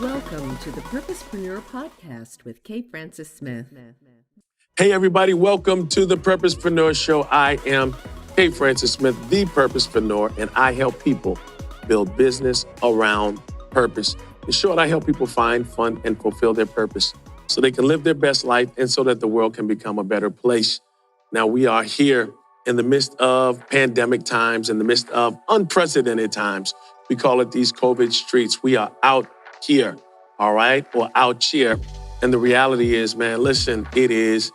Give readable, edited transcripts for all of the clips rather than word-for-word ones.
Welcome to the Purposepreneur Podcast with K. Francis Smith. Hey, everybody. Welcome to the Purposepreneur Show. I am K. Francis Smith, the Purposepreneur, and I help people build business around purpose. In short, I help people find, fund, and fulfill their purpose so they can live their best life and so that the world can become a better place. Now, we are here in the midst of pandemic times, in the midst of unprecedented times. We call it these COVID streets. We are out here, all right, or out here. And the reality is, man, listen, it is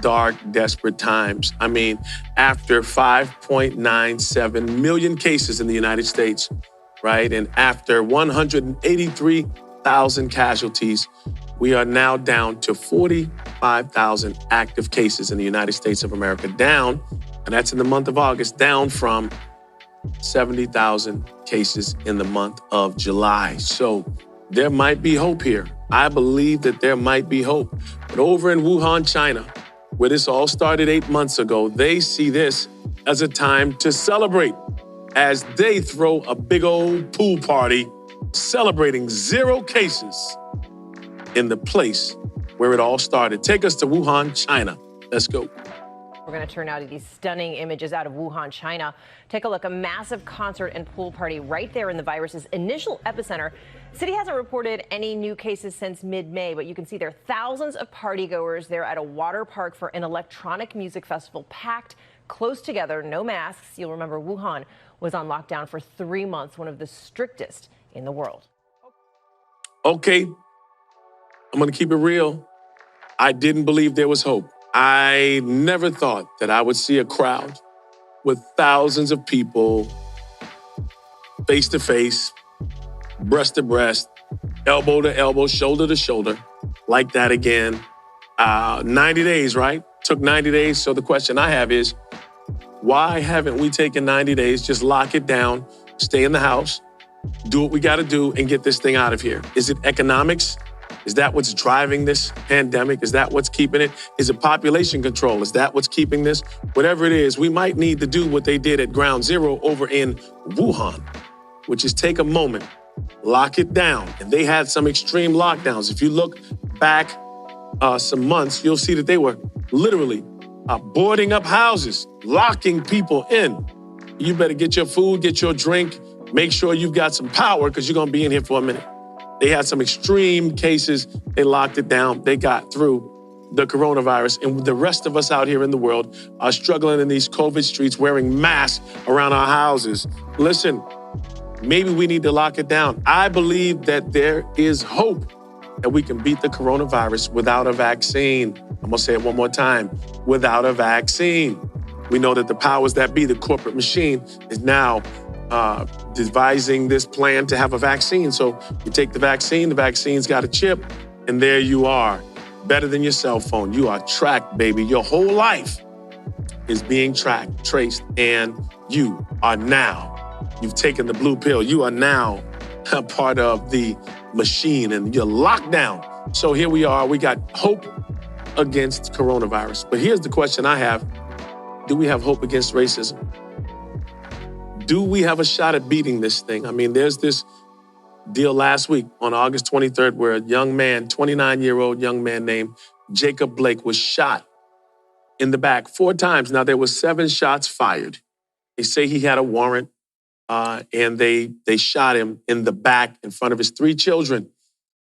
dark, desperate times. I mean, after 5.97 million cases in the United States, right, and after 183,000 casualties, we are now down to 45,000 active cases in the United States of America, down, and that's in the month of August, down from 70,000 cases in the month of July. So there might be hope here. I believe that there might be hope. But over in Wuhan, China, where this all started 8 months ago, they see this as a time to celebrate as they throw a big old pool party celebrating 0 cases in the place where it all started. Take us to Wuhan, China. Let's go. We're going to turn now to these stunning images out of Wuhan, China. Take a look, a massive concert and pool party right there in the virus's initial epicenter. The city hasn't reported any new cases since mid-May, but you can see there are thousands of partygoers there at a water park for an electronic music festival, packed close together, no masks. You'll remember Wuhan was on lockdown for 3 months, one of the strictest in the world. Okay, I'm going to keep it real. I didn't believe there was hope. I never thought that I would see a crowd with thousands of people face to face, breast to breast, elbow to elbow, shoulder to shoulder, like that again. 90 days, right? Took 90 days. So the question I have is, why haven't we taken 90 days? Just lock it down, stay in the house, do what we got to do, and get this thing out of here. Is it economics? Is that what's driving this pandemic? Is that what's keeping it? Is it population control? Is that what's keeping this? Whatever it is, we might need to do what they did at Ground Zero over in Wuhan, which is take a moment, lock it down. And they had some extreme lockdowns. If you look back some months, you'll see that they were literally boarding up houses, locking people in. You better get your food, get your drink, make sure you've got some power because you're going to be in here for a minute. They had some extreme cases. They locked it down. They got through the coronavirus. And the rest of us out here in the world are struggling in these COVID streets, wearing masks around our houses. Listen, maybe we need to lock it down. I believe that there is hope that we can beat the coronavirus without a vaccine. I'm going to say it one more time, without a vaccine. We know that the powers that be, the corporate machine, is now devising this plan to have a vaccine. So you take the vaccine's got a chip, and there you are. Better than your cell phone. You are tracked, baby. Your whole life is being tracked, traced, and you are now, you've taken the blue pill. You are now a part of the machine, and you're locked down. So here we are. We got hope against coronavirus. But here's the question I have. Do we have hope against racism? Do we have a shot at beating this thing? I mean, there's this deal last week on August 23rd where a young man, 29-year-old young man named Jacob Blake, was shot in the back 4 times. Now, there were 7 shots fired. They say he had a warrant, and they shot him in the back in front of his 3 children.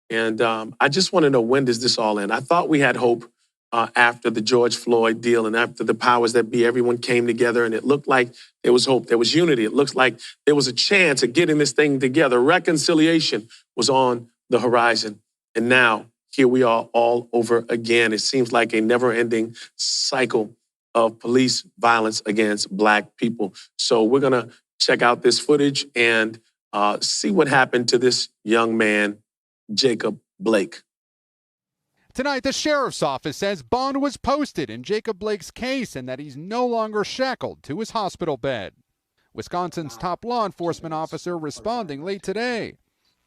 And I just want to know, when does this all end? I thought we had hope after the George Floyd deal and after the powers that be, everyone came together and it looked like there was hope, there was unity. It looks like there was a chance of getting this thing together. Reconciliation was on the horizon. And now here we are all over again. It seems like a never-ending cycle of police violence against Black people. So we're going to check out this footage and see what happened to this young man, Jacob Blake. Tonight, the sheriff's office says bond was posted in Jacob Blake's case and that he's no longer shackled to his hospital bed. Wisconsin's top law enforcement officer responding late today.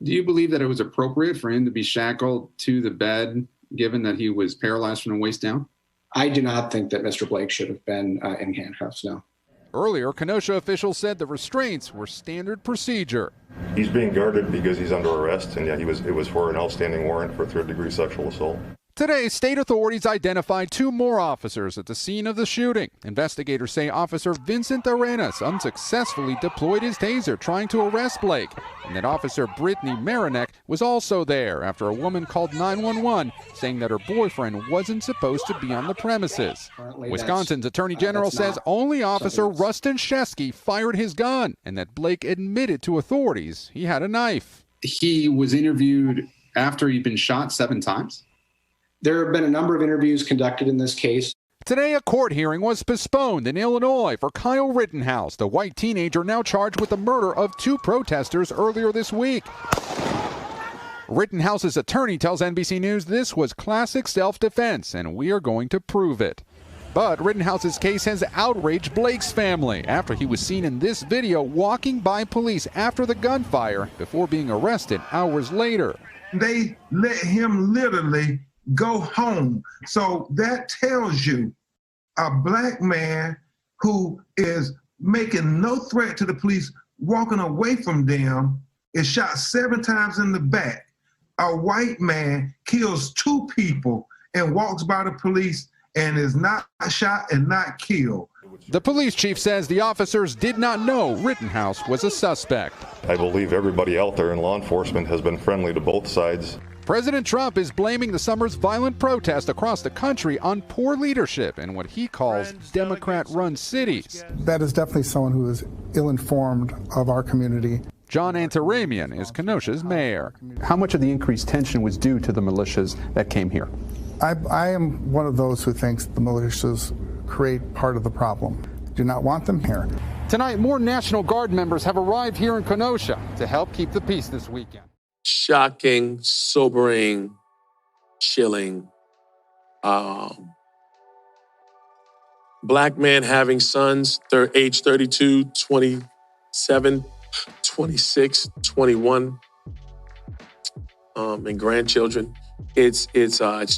Do you believe that it was appropriate for him to be shackled to the bed, given that he was paralyzed from the waist down? I do not think that Mr. Blake should have been in handcuffs, no. Earlier, Kenosha officials said the restraints were standard procedure. He's being guarded because he's under arrest, and yeah, it was for an outstanding warrant for third-degree sexual assault. Today, state authorities identified 2 more officers at the scene of the shooting. Investigators say Officer Vincent Arenas unsuccessfully deployed his taser trying to arrest Blake, and that Officer Brittany Marinek was also there after a woman called 911 saying that her boyfriend wasn't supposed to be on the premises. Wisconsin's Attorney General says only Officer Rustin Shesky fired his gun and that Blake admitted to authorities he had a knife. He was interviewed after he'd been shot 7 times. There have been a number of interviews conducted in this case. Today, a court hearing was postponed in Illinois for Kyle Rittenhouse, the white teenager now charged with the murder of 2 protesters earlier this week. Rittenhouse's attorney tells NBC News this was classic self-defense, and we are going to prove it. But Rittenhouse's case has outraged Blake's family after he was seen in this video walking by police after the gunfire before being arrested hours later. They let him literally go home. So that tells you a black man who is making no threat to the police, walking away from them, is shot 7 times in the back. A white man kills 2 people and walks by the police and is not shot and not killed. The police chief says the officers did not know Rittenhouse was a suspect. I believe everybody out there in law enforcement has been friendly to both sides. President Trump is blaming the summer's violent protest across the country on poor leadership in what he calls Democrat-run cities. That is definitely someone who is ill-informed of our community. John Antaramian is Kenosha's mayor. How much of the increased tension was due to the militias that came here? I am one of those who thinks the militias create part of the problem. Do not want them here. Tonight, more National Guard members have arrived here in Kenosha to help keep the peace this weekend. Shocking, sobering, chilling. Black man having sons, age 32, 27, 26, 21, and grandchildren. It's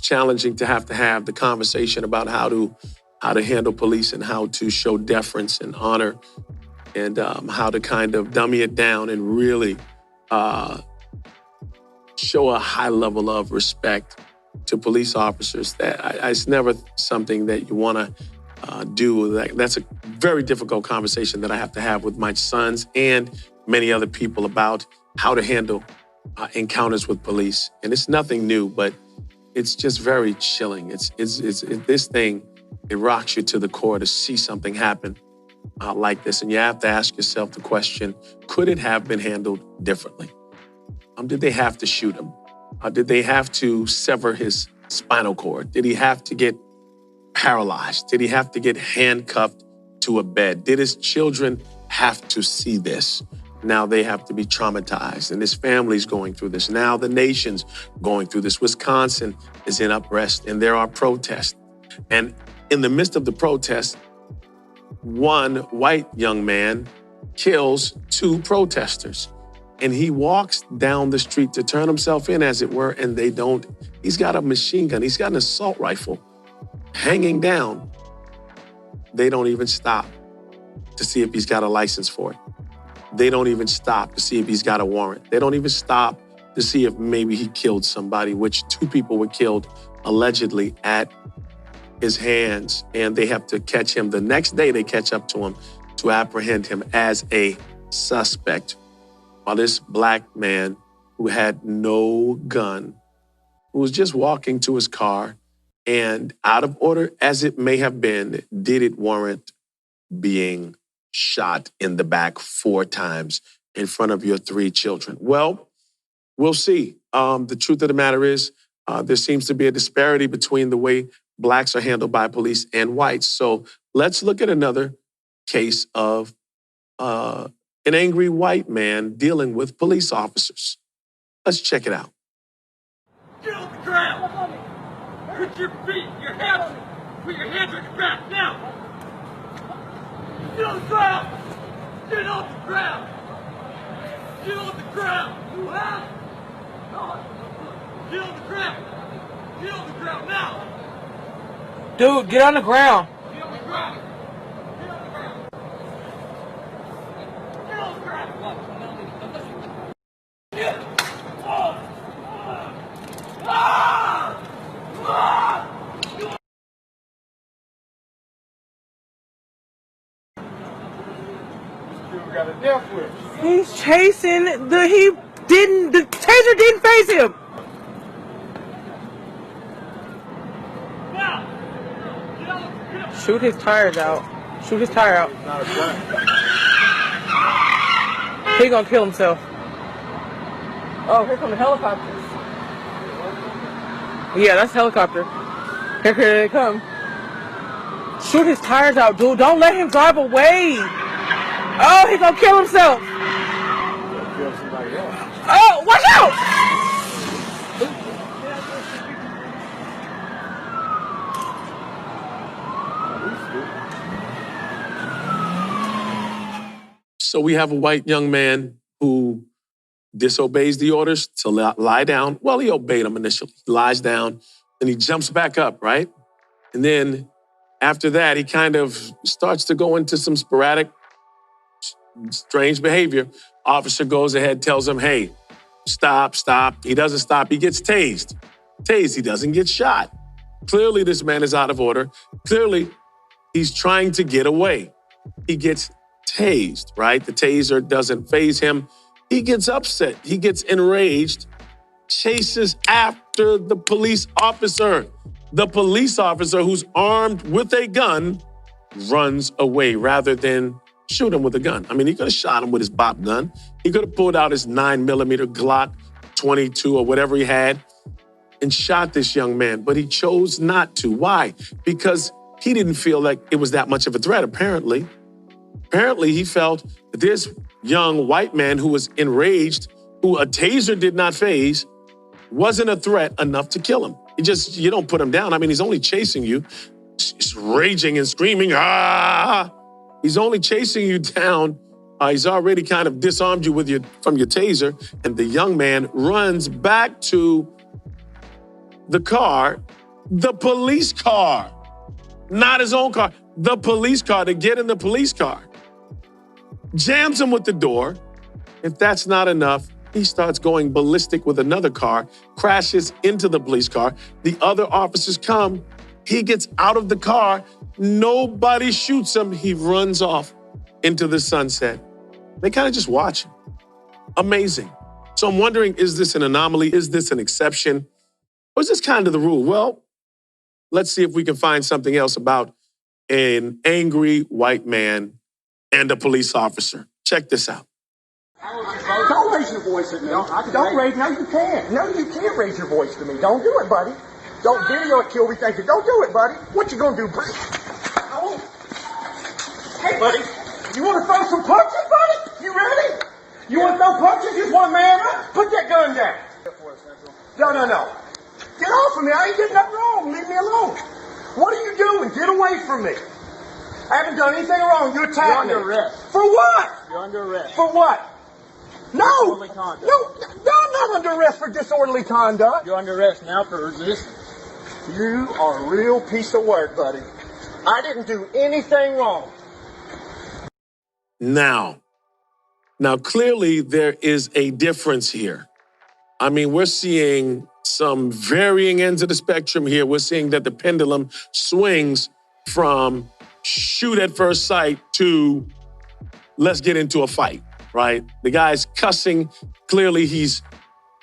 challenging to have the conversation about how to handle police and how to show deference and honor, and how to kind of dummy it down and really show a high level of respect to police officers. That it's never something that you want to do. That's a very difficult conversation that I have to have with my sons and many other people about how to handle encounters with police. And it's nothing new, but it's just very chilling. It's this thing, it rocks you to the core to see something happen like this. And you have to ask yourself the question, could it have been handled differently? Did they have to shoot him? Did they have to sever his spinal cord? Did he have to get paralyzed? Did he have to get handcuffed to a bed? Did his children have to see this? Now they have to be traumatized, and his family's going through this. Now the nation's going through this. Wisconsin is in unrest, and there are protests. And in the midst of the protests, one white young man kills 2 protesters. And he walks down the street to turn himself in, as it were, and they don't. He's got a machine gun. He's got an assault rifle hanging down. They don't even stop to see if he's got a license for it. They don't even stop to see if he's got a warrant. They don't even stop to see if maybe he killed somebody, which 2 people were killed allegedly at his hands. And they have to catch him. The next day, they catch up to him to apprehend him as a suspect. While this black man who had no gun, who was just walking to his car, and out of order as it may have been, did it warrant being shot in the back 4 times in front of your 3 children? Well, we'll see. The truth of the matter is there seems to be a disparity between the way blacks are handled by police and whites. So let's look at another case of an angry white man dealing with police officers. Let's check it out. Get on the ground! Put your feet, your hands, put your hands on your back now! Get on the ground! Get off the ground! Get on the ground! You have? Get on the ground! Get on the ground now! Dude, get on the ground! Get on the ground! He's chasing the taser didn't phase him. Shoot his tires out. Shoot his tire out. He gonna kill himself. Oh, here come the helicopters. Yeah, that's helicopter. Here they come. Shoot his tires out, dude. Don't let him drive away. Oh, he gonna kill himself. Oh, watch out! So we have a white young man who disobeys the orders to lie down. Well, he obeyed them initially. He lies down, and he jumps back up, right? And then after that, he kind of starts to go into some sporadic, strange behavior. Officer goes ahead, tells him, hey, stop. He doesn't stop. He gets tased. He doesn't get shot. Clearly, this man is out of order. Clearly, he's trying to get away. He gets tased, right? The taser doesn't faze him. He gets upset. He gets enraged, chases after the police officer. The police officer, who's armed with a gun, runs away rather than shoot him with a gun. I mean, he could have shot him with his BOP gun. He could have pulled out his 9mm Glock 22 or whatever he had and shot this young man, but he chose not to. Why? Because he didn't feel like it was that much of a threat, apparently. Apparently, he felt that this young white man who was enraged, who a taser did not faze, wasn't a threat enough to kill him. You don't put him down. I mean, he's only chasing you. He's raging and screaming, ah! He's only chasing you down. He's already kind of disarmed you from your taser, and the young man runs back to the car, the police car, not his own car, the police car, to get in the police car. Jams him with the door. If that's not enough, he starts going ballistic with another car, crashes into the police car. The other officers come. He gets out of the car. Nobody shoots him. He runs off into the sunset. They kind of just watch him. Amazing. So I'm wondering, is this an anomaly? Is this an exception? Or is this kind of the rule? Well, let's see if we can find something else about an angry white man and a police officer. Check this out. Don't raise your voice at me. Don't raise. No, you can't. No, you can't raise your voice to me. Don't do it, buddy. Don't video it, kill me. Thank you. Don't do it, buddy. What you gonna do, buddy? Hey, buddy. You want to throw some punches, buddy? You ready? You want to throw punches? You just want to man up? Put that gun down. No. Get off of me. I ain't getting nothing wrong. Leave me alone. What are you doing? Get away from me. I haven't done anything wrong. You attacked me. You're under arrest. For what? You're under arrest. For what? No. Disorderly conduct. No, I'm not under arrest for disorderly conduct. You're under arrest now for resistance. You are a real piece of work, buddy. I didn't do anything wrong. Now, clearly there is a difference here. I mean, we're seeing some varying ends of the spectrum here. We're seeing that the pendulum swings from shoot at first sight to let's get into a fight, right? The guy's cussing. Clearly, he's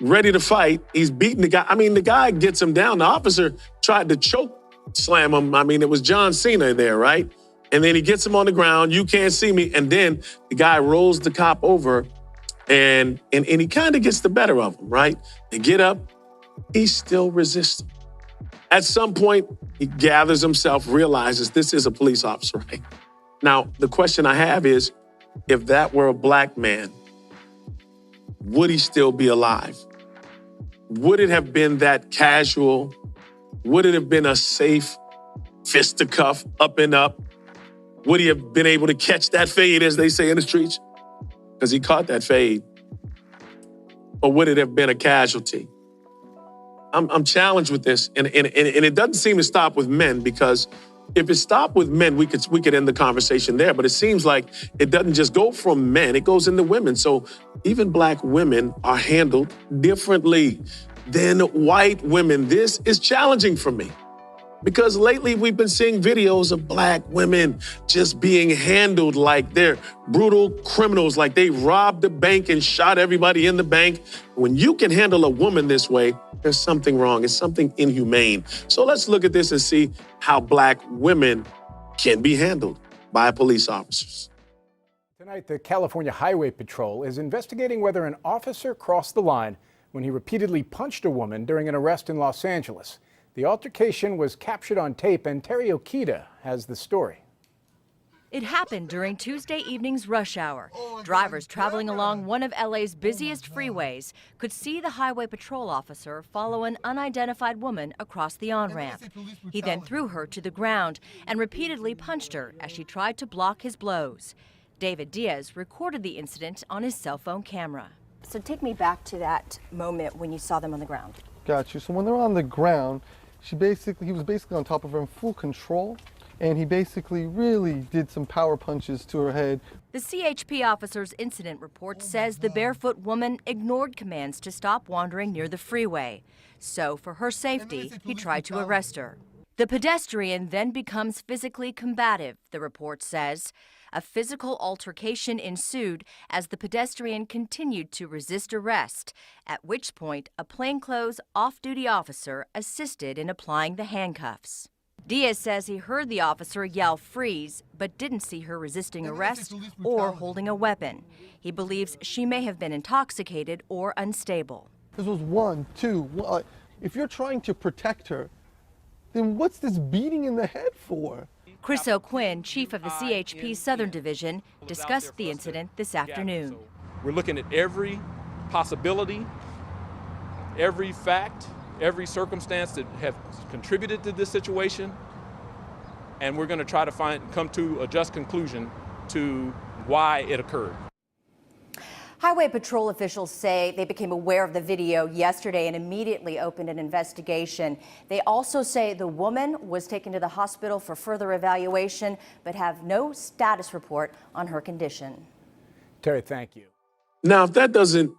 ready to fight. He's beating the guy. I mean, the guy gets him down. The officer tried to choke slam him. I mean, it was John Cena there, right? And then he gets him on the ground. You can't see me. And then the guy rolls the cop over and he kind of gets the better of him, right? They get up. He's still resisting. At some point, he gathers himself, realizes this is a police officer, right? Now, the question I have is, if that were a black man, would he still be alive? Would it have been that casual? Would it have been a safe fisticuff, up and up? Would he have been able to catch that fade, as they say in the streets? Because he caught that fade. Or would it have been a casualty? I'm challenged with this, and it doesn't seem to stop with men, because if it stopped with men, we could end the conversation there. But it seems like it doesn't just go from men, it goes into women. So even black women are handled differently than white women. This is challenging for me. Because lately we've been seeing videos of black women just being handled like they're brutal criminals, like they robbed the bank and shot everybody in the bank. When you can handle a woman this way, there's something wrong. It's something inhumane. So let's look at this and see how black women can be handled by police officers. Tonight, the California Highway Patrol is investigating whether an officer crossed the line when he repeatedly punched a woman during an arrest in Los Angeles. The altercation was captured on tape, and Terry Okita has the story. It happened during Tuesday evening's rush hour. Drivers traveling along one of LA's busiest freeways could see the highway patrol officer follow an unidentified woman across the on-ramp. He then threw her to the ground and repeatedly punched her as she tried to block his blows. David Diaz recorded the incident on his cell phone camera. So take me back to that moment when you saw them on the ground. Got you. So when they're on the ground, he was basically on top of her in full control, and he basically really did some power punches to her head. The CHP officer's incident report says the barefoot woman ignored commands to stop wandering near the freeway. So for her safety, he tried to arrest her. The pedestrian then becomes physically combative, the report says. A physical altercation ensued as the pedestrian continued to resist arrest, at which point a plainclothes off-duty officer assisted in applying the handcuffs. Diaz says he heard the officer yell freeze, but didn't see her resisting arrest or holding a weapon. He believes she may have been intoxicated or unstable. This was one, two. If you're trying to protect her, then what's this beating in the head for? Chris O'Quinn, chief of the CHP Southern Division, discussed the incident this afternoon. We're looking at every possibility, every fact, every circumstance that have contributed to this situation, and we're going to try to come to a just conclusion to why it occurred. Highway Patrol officials say they became aware of the video yesterday and immediately opened an investigation. They also say the woman was taken to the hospital for further evaluation, but have no status report on her condition. Terry, thank you. Now, if that doesn't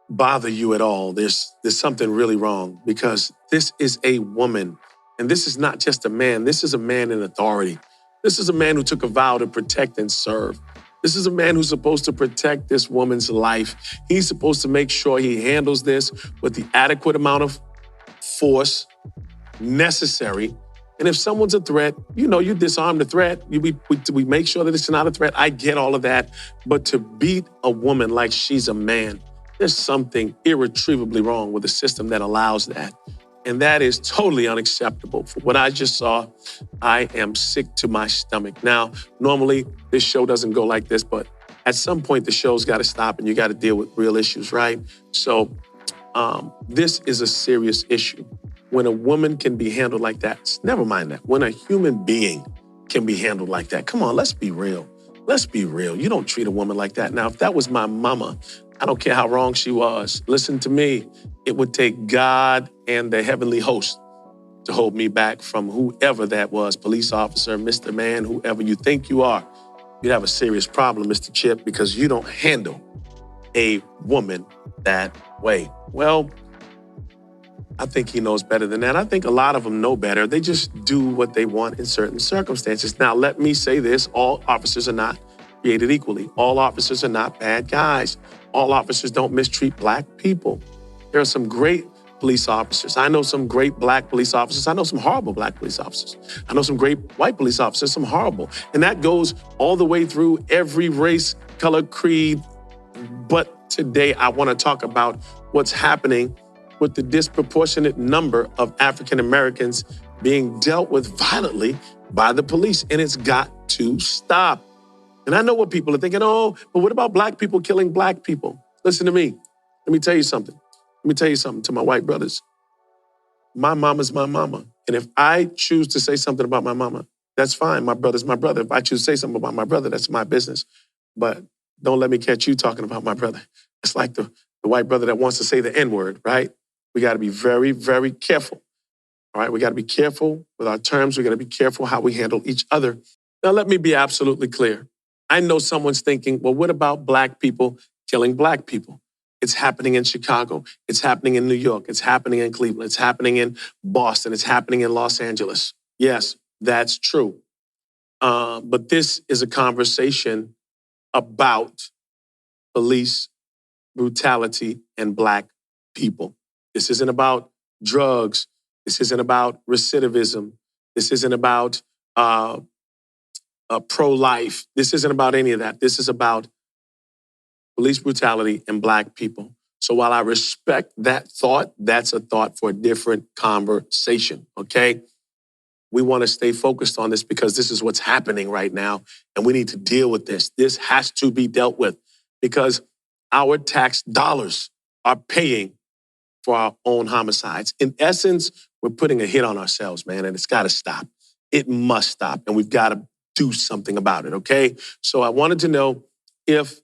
bother you at all, there's something really wrong, because this is a woman, and this is not just a man. This is a man in authority. This is a man who took a vow to protect and serve. This is a man who's supposed to protect this woman's life. He's supposed to make sure he handles this with the adequate amount of force necessary. And if someone's a threat, you disarm the threat. We make sure that it's not a threat. I get all of that. But to beat a woman like she's a man, there's something irretrievably wrong with a system that allows that. And that is totally unacceptable. For what I just saw, I am sick to my stomach. Now, normally this show doesn't go like this, but at some point the show's got to stop and you got to deal with real issues, right? So this is a serious issue. When a woman can be handled like that, never mind that. When a human being can be handled like that, come on, let's be real. Let's be real. You don't treat a woman like that. Now, if that was my mama, I don't care how wrong she was. Listen to me. It would take God and the heavenly host to hold me back from whoever that was, police officer, Mr. Man, whoever you think you are. You'd have a serious problem, Mr. Chip, because you don't handle a woman that way. Well, I think he knows better than that. I think a lot of them know better. They just do what they want in certain circumstances. Now, let me say this. All officers are not created equally. All officers are not bad guys. All officers don't mistreat black people. There are some great police officers. I know some great black police officers. I know some horrible black police officers. I know some great white police officers, some horrible. And that goes all the way through every race, color, creed. But today I want to talk about what's happening with the disproportionate number of African Americans being dealt with violently by the police. And it's got to stop. And I know what people are thinking, oh, but what about black people killing black people? Listen to me. Let me tell you something. Let me tell you something to my white brothers. My mama's my mama. And if I choose to say something about my mama, that's fine. My brother's my brother. If I choose to say something about my brother, that's my business. But don't let me catch you talking about my brother. It's like the white brother that wants to say the N-word, right? We got to be very, very careful. All right? We got to be careful with our terms. We got to be careful how we handle each other. Now, let me be absolutely clear. I know someone's thinking, well, what about black people killing black people? It's happening in Chicago. It's happening in New York. It's happening in Cleveland. It's happening in Boston. It's happening in Los Angeles. Yes, that's true. But this is a conversation about police brutality and Black people. This isn't about drugs. This isn't about recidivism. This isn't about pro-life. This isn't about any of that. This is about police brutality and Black people. So while I respect that thought, that's a thought for a different conversation, okay? We want to stay focused on this because this is what's happening right now, and we need to deal with this. This has to be dealt with because our tax dollars are paying for our own homicides. In essence, we're putting a hit on ourselves, man, and it's got to stop. It must stop, and we've got to do something about it, okay? So I wanted to know if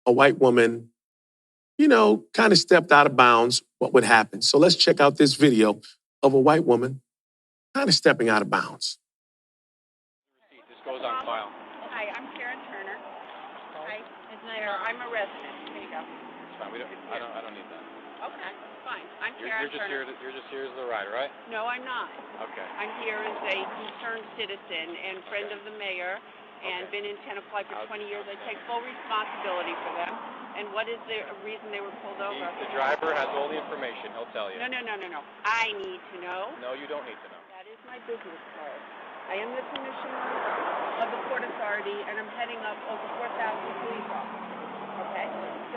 a white woman, kind of stepped out of bounds, what would happen? So let's check out this video of a white woman kind of stepping out of bounds. This goes on file. Hi, I'm Karen Turner. Hi, I'm a resident. Here you go. It's fine. I don't need that. Okay, fine. I'm Karen Turner. You're just here as the rider, right? No, I'm not. Okay. I'm here as a concerned citizen and friend of the mayor and been in Tenafly for 20 years. I take full responsibility for them. And what is the reason they were pulled over? The driver has all the information. He'll tell you. No. I need to know. No, you don't need to know. That is my business card. I am the commissioner of the Port Authority, and I'm heading up over 4,000 police officers. Okay?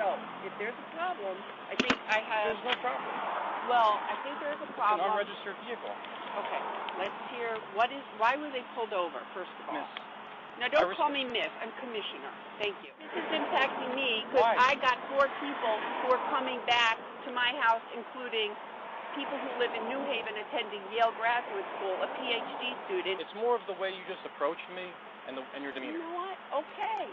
So, if there's a problem, I think I have... There's no problem. Well, I think there's a problem. It's an unregistered vehicle. Okay. Let's hear, why were they pulled over, first of all? Miss. Now, don't call me Miss. I'm Commissioner. Thank you. This is impacting me because I got 4 people who are coming back to my house, including people who live in New Haven attending Yale Graduate School, a PhD student. It's more of the way you just approached me and your demeanor. You know what? Okay.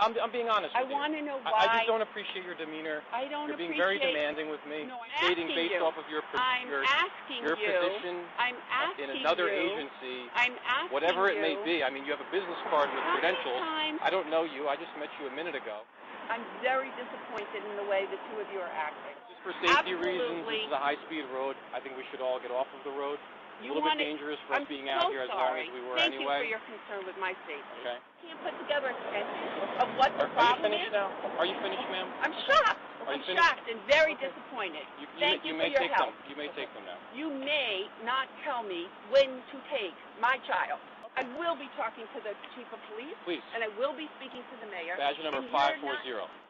I'm being honest with you. I want to know why. I just don't appreciate your demeanor. I don't You're being appreciate... very demanding with me. No, I'm stating asking based you. off of your position I'm asking in another you. agency, I'm asking whatever it may you. be. I mean, you have a business card with credentials. Times? I don't know you. I just met you a minute ago. I'm very disappointed in the way the two of you are acting. Just for safety reasons, this is a high-speed road. I think we should all get off of the road. It's a little bit dangerous for us being out here as long as we were Thank anyway. Thank you for your concern with my safety. Okay. Can't put together a sketch of what the problem is. Are you finished now? I'm shocked. I'm shocked and very disappointed. Thank you for your help. You may take them now. You may not tell me when to take my child. I will be talking to the chief of police. Please. And I will be speaking to the mayor. Badge number 540.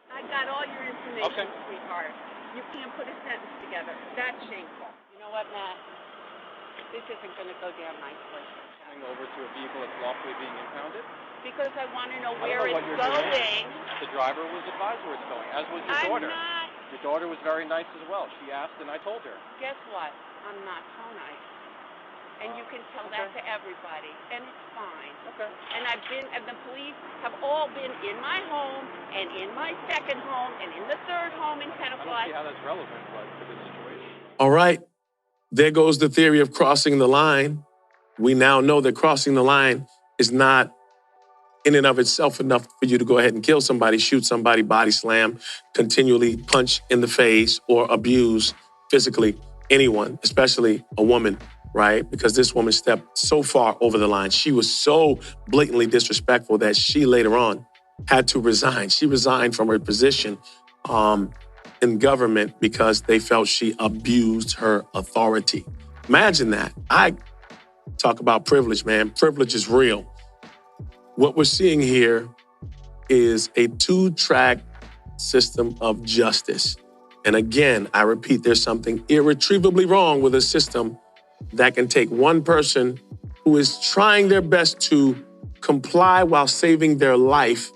I got all your information, sweetheart. You can't put a sentence together. That's shameful. You know what, Matt? This isn't going to go down nicely. Coming over to a vehicle that's lawfully being impounded? Because I want to know where it's going. The driver was advised where it's going, as was your daughter. Not. Your daughter was very nice as well. She asked and I told her. Guess what? I'm not so nice. And you can tell that to everybody, and it's fine. Okay. And the police have all been in my home, and in my second home, and in the third home in Tenafly. I don't see how that's relevant to this situation. All right. There goes the theory of crossing the line. We now know that crossing the line is not in and of itself enough for you to go ahead and kill somebody, shoot somebody, body slam, continually punch in the face, or abuse physically anyone, especially a woman, right? Because this woman stepped so far over the line. She was so blatantly disrespectful that she later on had to resign. She resigned from her position in government because they felt she abused her authority. Imagine that. I talk about privilege, man. Privilege is real. What we're seeing here is a 2-track system of justice. And again, I repeat, there's something irretrievably wrong with a system that can take one person who is trying their best to comply while saving their life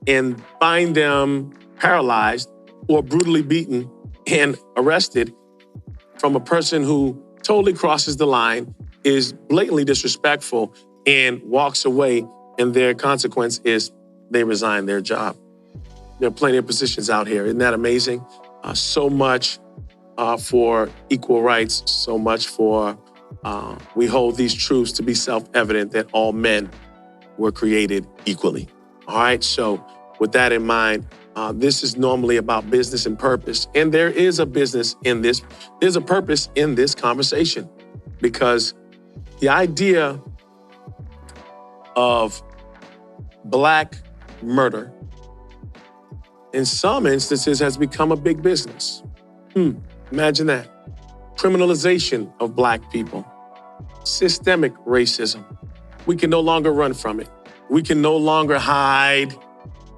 and find them paralyzed or brutally beaten and arrested from a person who totally crosses the line, is blatantly disrespectful, and walks away, and their consequence is they resign their job. There are plenty of positions out here. Isn't that amazing? So much for equal rights, so much for we hold these truths to be self-evident that all men were created equally. All right, so with that in mind, This is normally about business and purpose. And there is a business in this. There's a purpose in this conversation, because the idea of Black murder in some instances has become a big business. Imagine that. Criminalization of Black people. Systemic racism. We can no longer run from it. We can no longer hide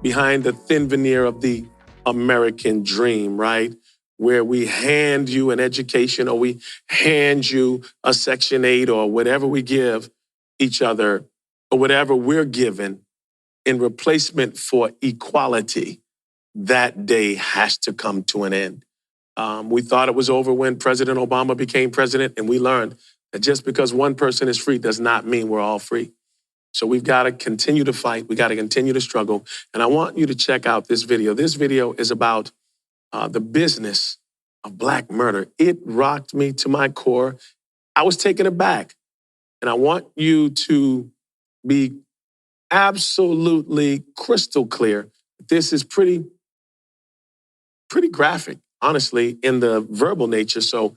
behind the thin veneer of the American dream, right? Where we hand you an education or we hand you a Section 8 or whatever we give each other or whatever we're given in replacement for equality. That day has to come to an end. We thought it was over when President Obama became president, and we learned that just because one person is free does not mean we're all free. So we've got to continue to fight. We got to continue to struggle. And I want you to check out this video. This video is about the business of Black murder. It rocked me to my core. I was taken aback. And I want you to be absolutely crystal clear. This is pretty graphic, honestly, in the verbal nature. So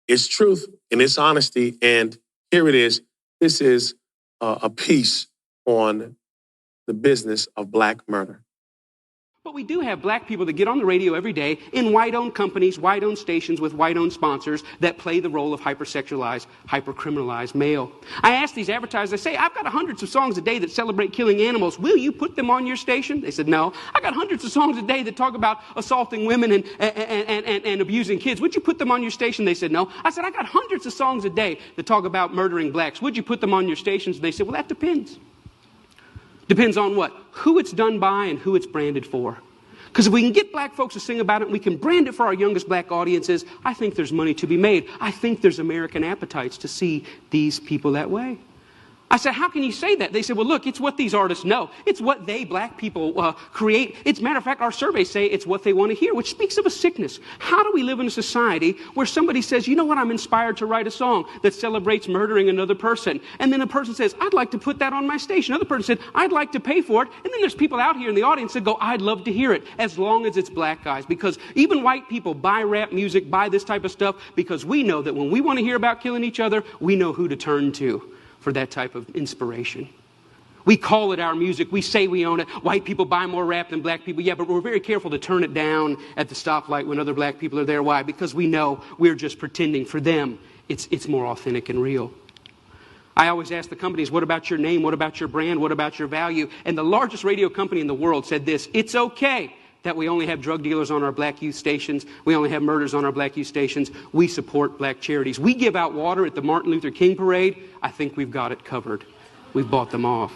it's truth and it's honesty. And here it is. This is a piece on the business of Black murder. But we do have Black people that get on the radio every day in white-owned companies, white-owned stations with white-owned sponsors that play the role of hypersexualized, hypercriminalized male. I ask these advertisers, I say, I've got hundreds of songs a day that celebrate killing animals. Will you put them on your station? They said, no. I got hundreds of songs a day that talk about assaulting women and abusing kids. Would you put them on your station? They said, no. I said, I got hundreds of songs a day that talk about murdering Blacks. Would you put them on your stations? They said, well, that depends. Depends on what? Who it's done by and who it's branded for. Because if we can get Black folks to sing about it and we can brand it for our youngest Black audiences, I think there's money to be made. I think there's American appetites to see these people that way. I said, how can you say that? They said, well, look, it's what these artists know. It's what they, Black people, create. It's, matter of fact, our surveys say it's what they want to hear, which speaks of a sickness. How do we live in a society where somebody says, you know what, I'm inspired to write a song that celebrates murdering another person. And then a person says, I'd like to put that on my station. Another person said, I'd like to pay for it. And then there's people out here in the audience that go, I'd love to hear it, as long as it's Black guys. Because even white people buy rap music, buy this type of stuff, because we know that when we want to hear about killing each other, we know who to turn to for that type of inspiration. We call it our music. We say we own it. White people buy more rap than Black people. Yeah, but we're very careful to turn it down at the stoplight when other Black people are there. Why? Because we know we're just pretending. For them, it's more authentic and real. I always ask the companies, what about your name? What about your brand? What about your value? And the largest radio company in the world said this: it's okay that we only have drug dealers on our Black youth stations. We only have murders on our Black youth stations. We support Black charities. We give out water at the Martin Luther King parade. I think we've got it covered. We've bought them off.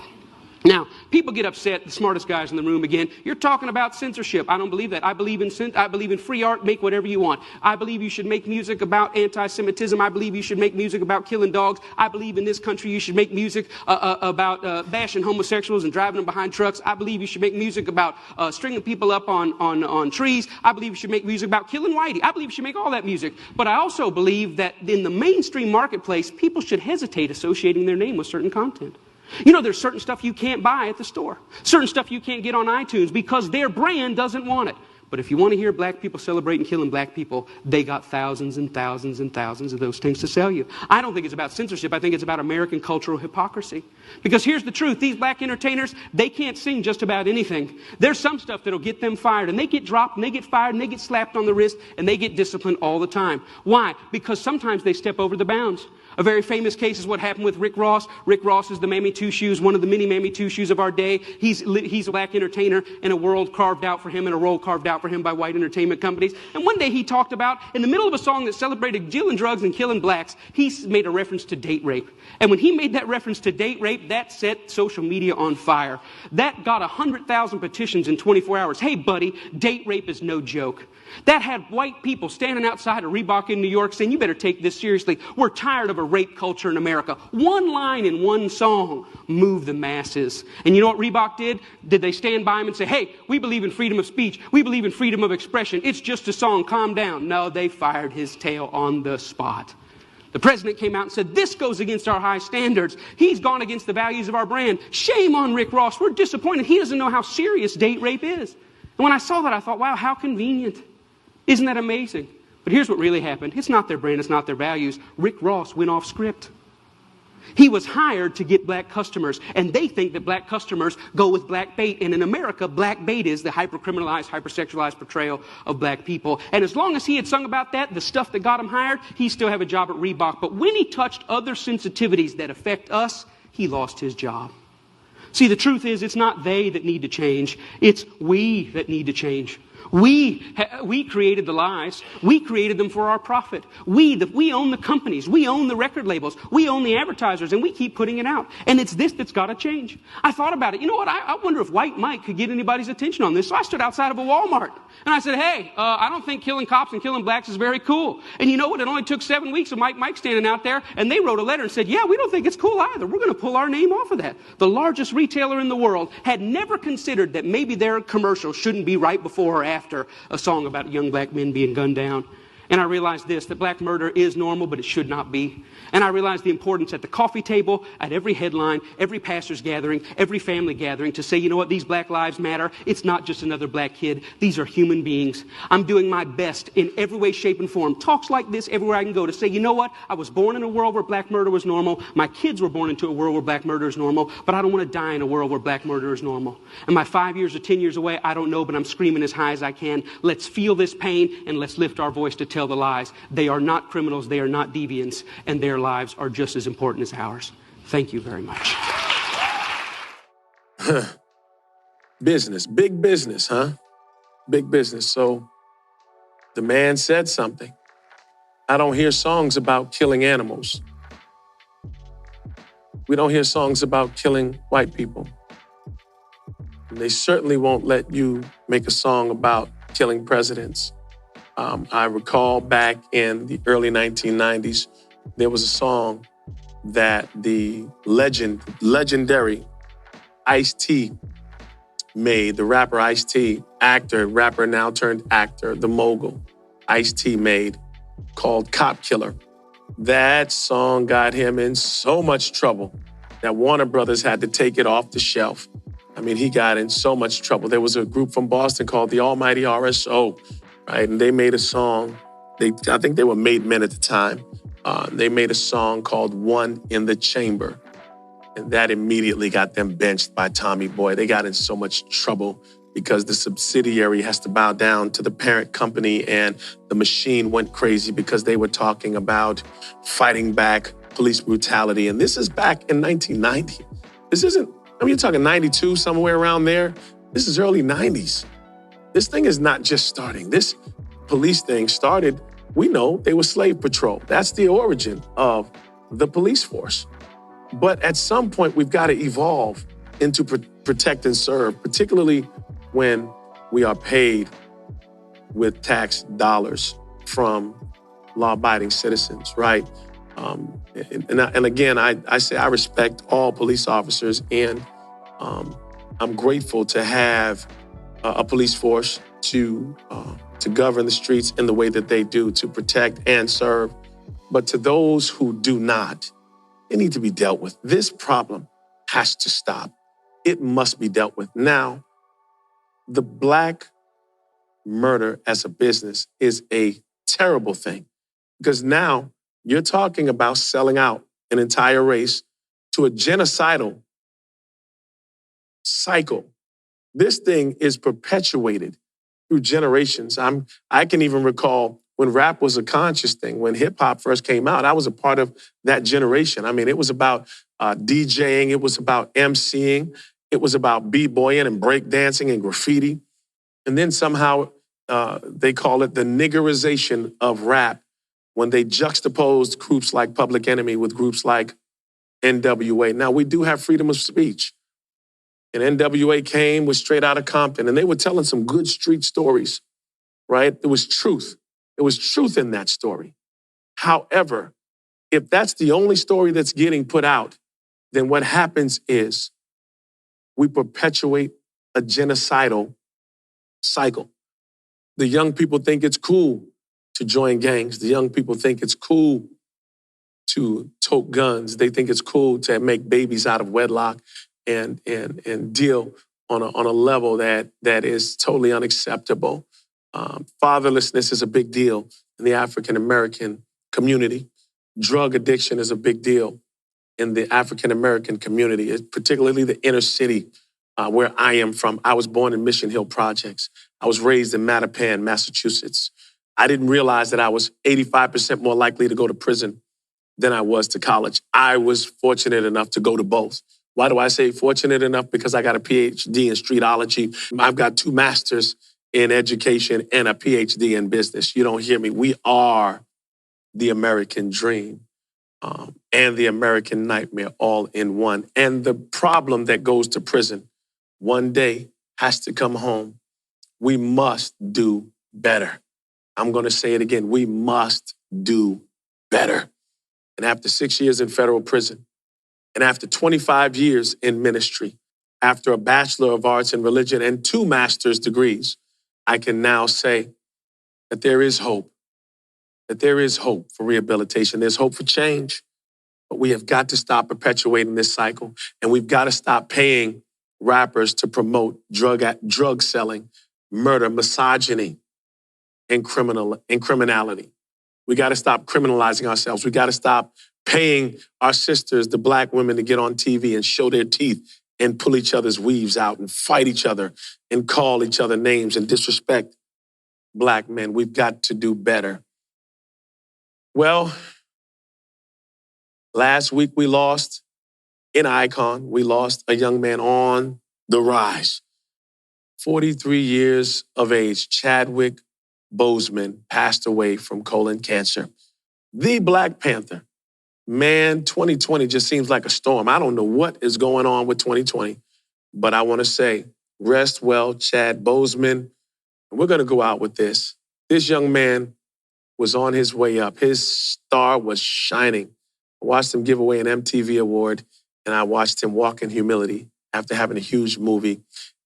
Now, people get upset, the smartest guys in the room again. You're talking about censorship. I don't believe that. I believe in free art. Make whatever you want. I believe you should make music about anti-Semitism. I believe you should make music about killing dogs. I believe in this country you should make music about bashing homosexuals and driving them behind trucks. I believe you should make music about stringing people up on trees. I believe you should make music about killing whitey. I believe you should make all that music. But I also believe that in the mainstream marketplace, people should hesitate associating their name with certain content. You know, there's certain stuff you can't buy at the store. Certain stuff you can't get on iTunes because their brand doesn't want it. But if you want to hear Black people celebrating killing Black people, they got thousands and thousands and thousands of those things to sell you. I don't think it's about censorship. I think it's about American cultural hypocrisy. Because here's the truth. These Black entertainers, they can't sing just about anything. There's some stuff that'll get them fired. And they get dropped, and they get fired, and they get slapped on the wrist, and they get disciplined all the time. Why? Because sometimes they step over the bounds. A very famous case is what happened with Rick Ross. Rick Ross is the Mammy Two Shoes, one of the many Mammy Two Shoes of our day. He's a Black entertainer in a world carved out for him, and a role carved out for him by white entertainment companies. And one day he talked about, in the middle of a song that celebrated dealing drugs and killing Blacks, he made a reference to date rape. And when he made that reference to date rape, that set social media on fire. That got 100,000 petitions in 24 hours. Hey, buddy, date rape is no joke. That had white people standing outside of Reebok in New York saying, you better take this seriously. We're tired of a rape culture in America. One line in one song moved the masses. And you know what Reebok did? Did they stand by him and say, hey, we believe in freedom of speech. We believe in freedom of expression. It's just a song. Calm down. No, they fired his tail on the spot. The president came out and said, this goes against our high standards. He's gone against the values of our brand. Shame on Rick Ross. We're disappointed. He doesn't know how serious date rape is. And when I saw that, I thought, wow, how convenient. Isn't that amazing? But here's what really happened. It's not their brand. It's not their values. Rick Ross went off script. He was hired to get black customers, and they think that black customers go with black bait. And in America, black bait is the hyper-criminalized, hyper-sexualized portrayal of black people. And as long as he had sung about that, the stuff that got him hired, he still have a job at Reebok. But when he touched other sensitivities that affect us, he lost his job. See, the truth is, it's not they that need to change. It's we that need to change. We created the lies. We created them for our profit. We own the companies. We own the record labels. We own the advertisers, and we keep putting it out. And it's this that's got to change. I thought about it. You know what? I wonder if White Mike could get anybody's attention on this. So I stood outside of a Walmart, and I said, hey, I don't think killing cops and killing blacks is very cool. And you know what? It only took 7 weeks of Mike standing out there, and they wrote a letter and said, yeah, we don't think it's cool either. We're going to pull our name off of that. The largest retailer in the world had never considered that maybe their commercial shouldn't be right before or after a song about young black men being gunned down. And I realized this, that black murder is normal, but it should not be. And I realized the importance at the coffee table, at every headline, every pastor's gathering, every family gathering to say, you know what, these black lives matter. It's not just another black kid. These are human beings. I'm doing my best in every way, shape, and form. Talks like this everywhere I can go to say, you know what, I was born in a world where black murder was normal. My kids were born into a world where black murder is normal, but I don't want to die in a world where black murder is normal. Am I 5 years or 10 years away? I don't know, but I'm screaming as high as I can. Let's feel this pain and let's lift our voice to tell the lies. They are not criminals, they are not deviants, and their lives are just as important as ours. Thank you very much. Business, big business, huh? Big business. So the man said something. I don't hear songs about killing animals. We don't hear songs about killing white people. And they certainly won't let you make a song about killing presidents. I recall back in the early 1990s, there was a song that the legendary Ice-T made, the rapper Ice-T, actor, rapper now turned actor, the mogul, Ice-T made, called Cop Killer. That song got him in so much trouble that Warner Brothers had to take it off the shelf. I mean, he got in so much trouble. There was a group from Boston called the Almighty RSO, right? And they made a song. I think they were made men at the time. They made a song called One in the Chamber. And that immediately got them benched by Tommy Boy. They got in so much trouble because the subsidiary has to bow down to the parent company, and the machine went crazy because they were talking about fighting back police brutality. And this is back in 1990. This isn't, I mean, you're talking 92, somewhere around there. This is early 90s. This thing is not just starting. This police thing started, we know, they were slave patrol. That's the origin of the police force. But at some point, we've got to evolve into protect and serve, particularly when we are paid with tax dollars from law-abiding citizens, right? And again, I say I respect all police officers, and I'm grateful to have a police force to govern the streets in the way that they do, to protect and serve. But to those who do not, they need to be dealt with. This problem has to stop. It must be dealt with. Now, the black murder as a business is a terrible thing, because now you're talking about selling out an entire race to a genocidal cycle. This thing is perpetuated through generations. I can even recall when rap was a conscious thing, when hip hop first came out, I was a part of that generation. I mean, it was about DJing, it was about MCing, it was about b-boying and breakdancing and graffiti. And then somehow they call it the niggerization of rap when they juxtaposed groups like Public Enemy with groups like NWA. Now, we do have freedom of speech. And NWA came with Straight Outta Compton, and they were telling some good street stories, right? There was truth. There was truth in that story. However, if that's the only story that's getting put out, then what happens is we perpetuate a genocidal cycle. The young people think it's cool to join gangs. The young people think it's cool to tote guns. They think it's cool to make babies out of wedlock and deal on a level that is totally unacceptable. Fatherlessness is a big deal in the African American community. Drug addiction is a big deal in the African American community, particularly the inner city where I am from. I was born in Mission Hill Projects. I was raised in Mattapan, Massachusetts. I didn't realize that I was 85% more likely to go to prison than I was to college. I was fortunate enough to go to both. Why do I say fortunate enough? Because I got a PhD in streetology. I've got 2 masters in education and a PhD in business. You don't hear me. We are the American dream and the American nightmare all in one. And the problem that goes to prison one day has to come home. We must do better. I'm going to say it again. We must do better. And after 6 years in federal prison, and after 25 years in ministry, after a Bachelor of Arts in Religion and 2 master's degrees, I can now say that there is hope, that there is hope for rehabilitation. There's hope for change, but we have got to stop perpetuating this cycle, and we've got to stop paying rappers to promote drug selling, murder, misogyny, and criminality. We got to stop criminalizing ourselves. We got to stop paying our sisters, the Black women, to get on TV and show their teeth and pull each other's weaves out and fight each other and call each other names and disrespect Black men. We've got to do better. Well, last week we lost an icon. We lost a young man on the rise. 43 years of age, Chadwick Boseman passed away from colon cancer. The Black Panther. Man, 2020 just seems like a storm. I don't know what is going on with 2020, but I want to say, rest well, Chad Boseman. We're going to go out with this. This young man was on his way up. His star was shining. I watched him give away an MTV award, and I watched him walk in humility after having a huge movie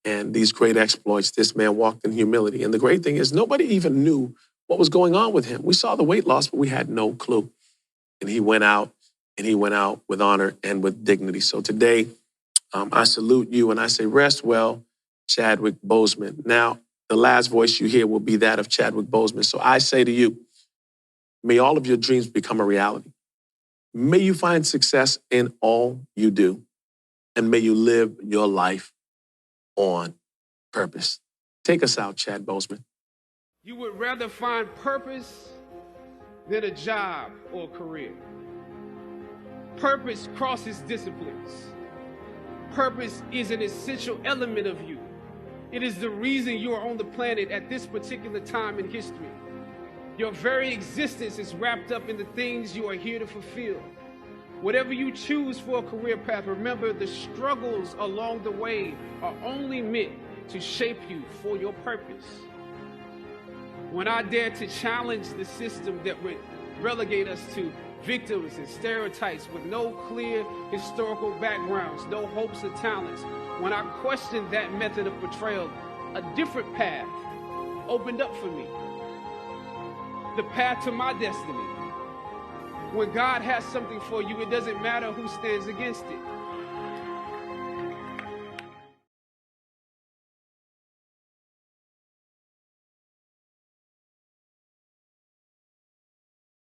and these great exploits. This man walked in humility. And the great thing is nobody even knew what was going on with him. We saw the weight loss, but we had no clue. And he went out with honor and with dignity. So today, I salute you and I say, rest well, Chadwick Boseman. Now, the last voice you hear will be that of Chadwick Boseman. So I say to you, may all of your dreams become a reality. May you find success in all you do. And may you live your life on purpose. Take us out, Chad Boseman. You would rather find purpose than a job or a career. Purpose crosses disciplines. Purpose is an essential element of you. It is the reason you are on the planet at this particular time in history. Your very existence is wrapped up in the things you are here to fulfill. Whatever you choose for a career path, remember the struggles along the way are only meant to shape you for your purpose. When I dare to challenge the system that would relegate us to victims and stereotypes with no clear historical backgrounds, no hopes or talents, when I questioned that method of portrayal, a different path opened up for me. The path to my destiny. When God has something for you, it doesn't matter who stands against it.